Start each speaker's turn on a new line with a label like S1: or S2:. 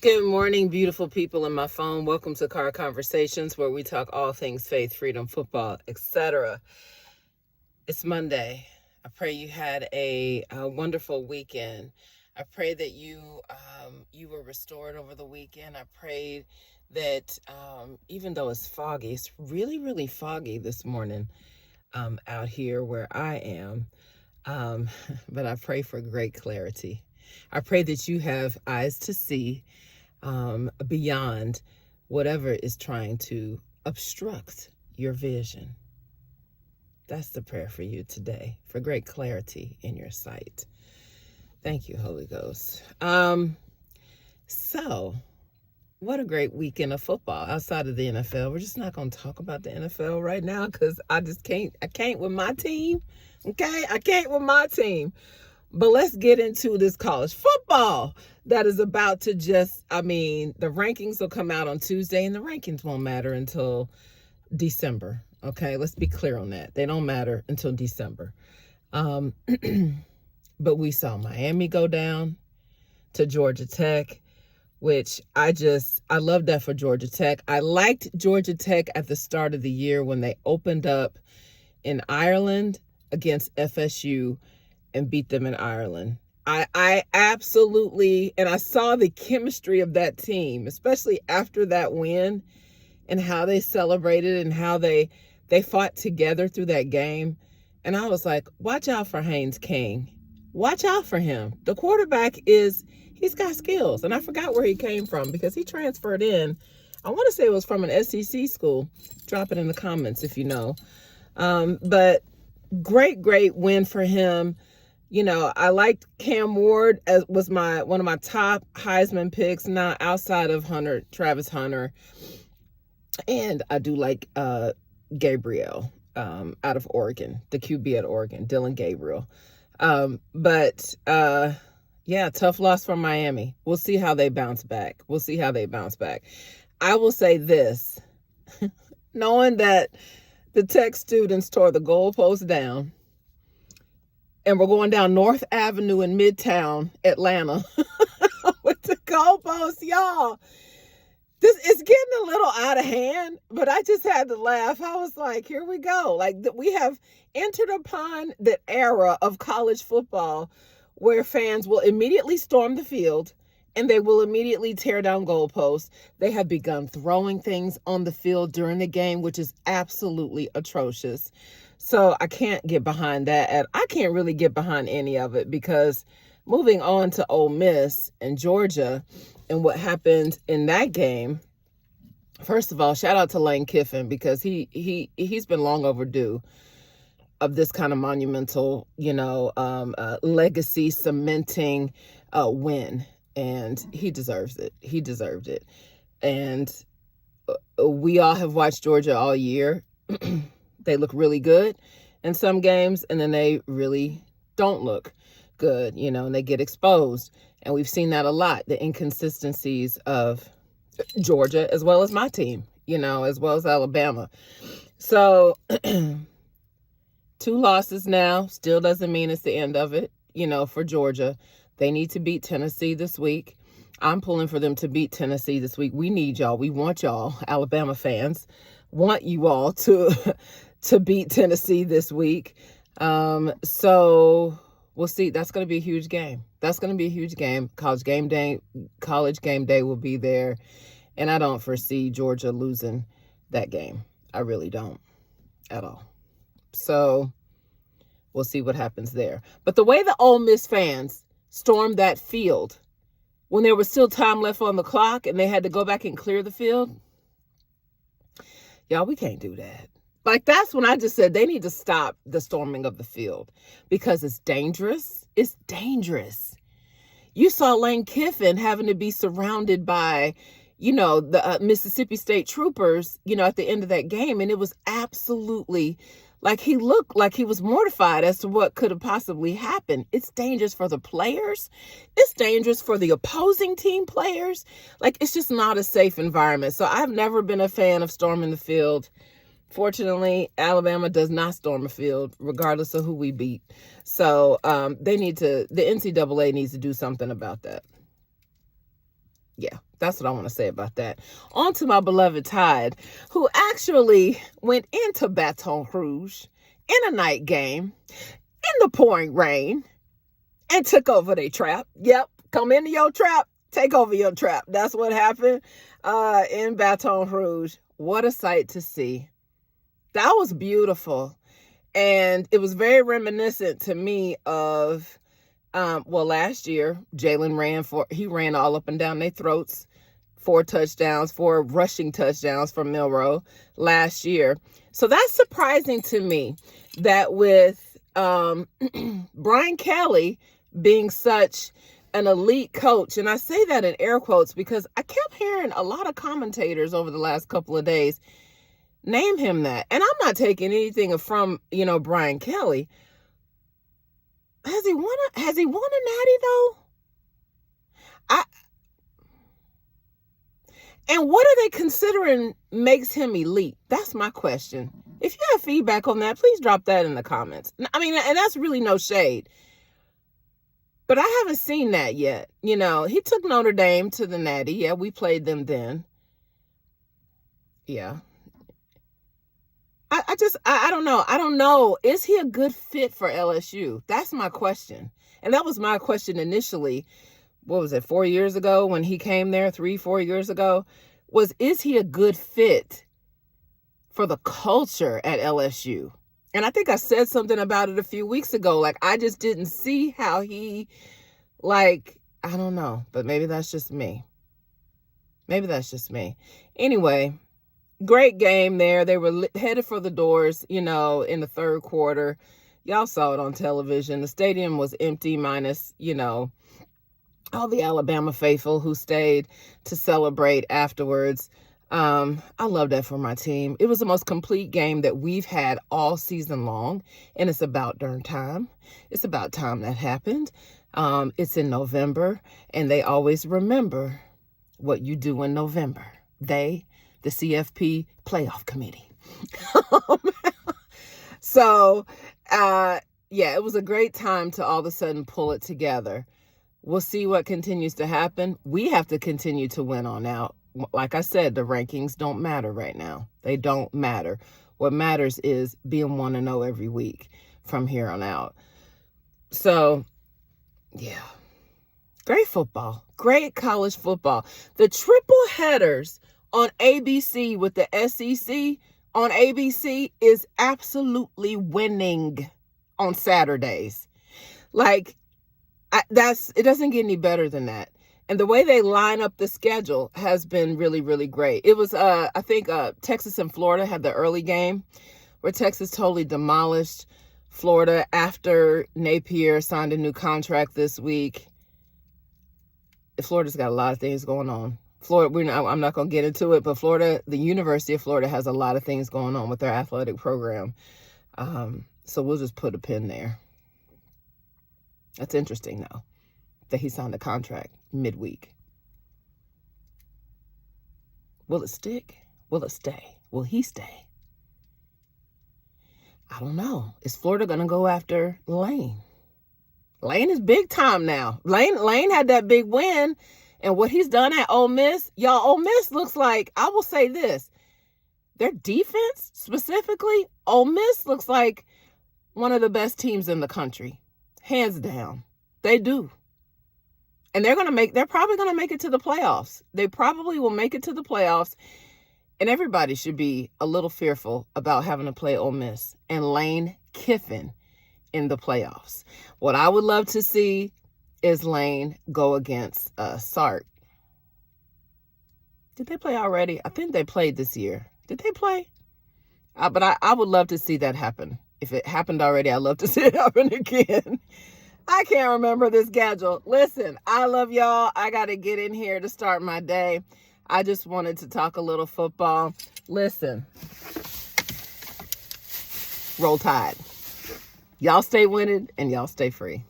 S1: Good morning, beautiful people in my phone. Welcome to Car Conversations, where we talk all things faith, freedom, football, etc. It's Monday. I pray you had a wonderful weekend. I pray that you were restored over the weekend. I pray that even though it's foggy, it's really, really foggy this morning out here where I am. But I pray for great clarity. I pray that you have eyes to see beyond whatever is trying to obstruct your vision. That's the prayer for you today, for great clarity in your sight. Thank you, Holy Ghost. So, what a great weekend of football outside of the NFL. We're just not going to talk about the NFL right now because I can't with my team. Okay? I can't with my team. But let's get into this college football that is about to the rankings will come out on Tuesday, and the rankings won't matter until December. Okay, let's be clear on that. They don't matter until December. But we saw Miami go down to Georgia Tech, which I love that for Georgia Tech. I liked Georgia Tech at the start of the year when they opened up in Ireland against FSU and beat them in Ireland. I absolutely, and I saw the chemistry of that team, especially after that win and how they celebrated and how they fought together through that game. And I was like, watch out for Haynes King. Watch out for him. The quarterback he's got skills. And I forgot where he came from because he transferred in. I want to say it was from an SEC school. Drop it in the comments if you know. But great win for him. You know, I liked Cam Ward as was one of my top Heisman picks, now outside of Travis Hunter. And I do like Gabriel out of Oregon, the QB at Oregon, Dylan Gabriel. Yeah, tough loss from Miami. We'll see how they bounce back. I will say this, knowing that the Tech students tore the goalpost down, and we're going down North Avenue in Midtown Atlanta with the goalposts, y'all. This is getting a little out of hand, but I just had to laugh. I was like, here we go. Like, we have entered upon the era of college football where fans will immediately storm the field and they will immediately tear down goalposts. They have begun throwing things on the field during the game, which is absolutely atrocious. So I can't get behind that. And I can't really get behind any of it because moving on to Ole Miss and Georgia and what happened in that game, first of all, shout out to Lane Kiffin because he's been long overdue of this kind of monumental, legacy cementing win. And he deserves it. He deserved it. And we all have watched Georgia all year. They look really good in some games, and then they really don't look good, and they get exposed. And we've seen that a lot, the inconsistencies of Georgia, as well as my team, as well as Alabama. So 2 losses now still doesn't mean it's the end of it, for Georgia. They need to beat Tennessee this week. I'm pulling for them to beat Tennessee this week. We need y'all. We want y'all, Alabama fans, want you all to beat Tennessee this week. So we'll see. That's going to be a huge game. College game day will be there. And I don't foresee Georgia losing that game. I really don't at all. So we'll see what happens there. But the way the Ole Miss fans stormed that field when there was still time left on the clock and they had to go back and clear the field, y'all, we can't do that. Like, that's when I just said they need to stop the storming of the field because it's dangerous. It's dangerous. You saw Lane Kiffin having to be surrounded by, the Mississippi State troopers, at the end of that game. And it was absolutely like he looked like he was mortified as to what could have possibly happened. It's dangerous for the players. It's dangerous for the opposing team players. Like, it's just not a safe environment. So I've never been a fan of storming the field. Fortunately, Alabama does not storm a field, regardless of who we beat. So the NCAA needs to do something about that. Yeah, That's what I want to say about that. On to my beloved Tide, who actually went into Baton Rouge in a night game in the pouring rain and took over their trap. Yep, come into your trap, take over your trap. That's what happened in Baton Rouge. What a sight to see. That was beautiful. And it was very reminiscent to me of, last year, Jalen ran all up and down their throats. 4 rushing touchdowns from Milroe last year. So that's surprising to me that with Brian Kelly being such an elite coach, and I say that in air quotes because I kept hearing a lot of commentators over the last couple of days name him that. And I'm not taking anything from, Brian Kelly. Has he won a natty though? And what are they considering makes him elite? That's my question. If you have feedback on that, please drop that in the comments. I mean, and that's really no shade. But I haven't seen that yet. He took Notre Dame to the natty. Yeah, we played them then. Yeah. I don't know. I don't know. Is he a good fit for LSU? That's my question. And that was my question initially. What was it, 4 years ago when he came there, 3-4 years ago? Is he a good fit for the culture at LSU? And I think I said something about it a few weeks ago. Like, I just didn't see how he, I don't know. But maybe that's just me. Anyway, great game there. They were headed for the doors, in the third quarter. Y'all saw it on television. The stadium was empty minus, all the Alabama faithful who stayed to celebrate afterwards. I love that for my team. It was the most complete game that we've had all season long, and it's about darn time. It's about time that happened. It's in November, and they always remember what you do in November. The CFP playoff committee. So, it was a great time to all of a sudden pull it together. We'll see what continues to happen. We have to continue to win on out. Like I said, the rankings don't matter right now. They don't matter. What matters is being 1-0 every week from here on out. So, yeah. Great football. Great college football. The triple headers on ABC with the SEC on ABC is absolutely winning on Saturdays. It doesn't get any better than that. And the way they line up the schedule has been really, really great. It was, I think, Texas and Florida had the early game where Texas totally demolished Florida after Napier signed a new contract this week. Florida's got a lot of things going on. I'm not going to get into it, but Florida, the University of Florida has a lot of things going on with their athletic program. So we'll just put a pin there. That's interesting, though, that he signed a contract midweek. Will it stick? Will it stay? Will he stay? I don't know. Is Florida going to go after Lane? Lane is big time now. Lane had that big win, and what he's done at Ole Miss, y'all, Ole Miss looks like, I will say this, their defense specifically, Ole Miss looks like one of the best teams in the country. Hands down. They do. And they're probably going to make it to the playoffs. They probably will make it to the playoffs. And everybody should be a little fearful about having to play Ole Miss and Lane Kiffin in the playoffs. What I would love to see is Lane go against Sark. Did they play already? I think they played this year. Did they play? But I would love to see that happen. If it happened already, I'd love to see it happen again. I can't remember the schedule. Listen, I love y'all. I got to get in here to start my day. I just wanted to talk a little football. Listen, Roll Tide. Y'all stay winning and y'all stay free.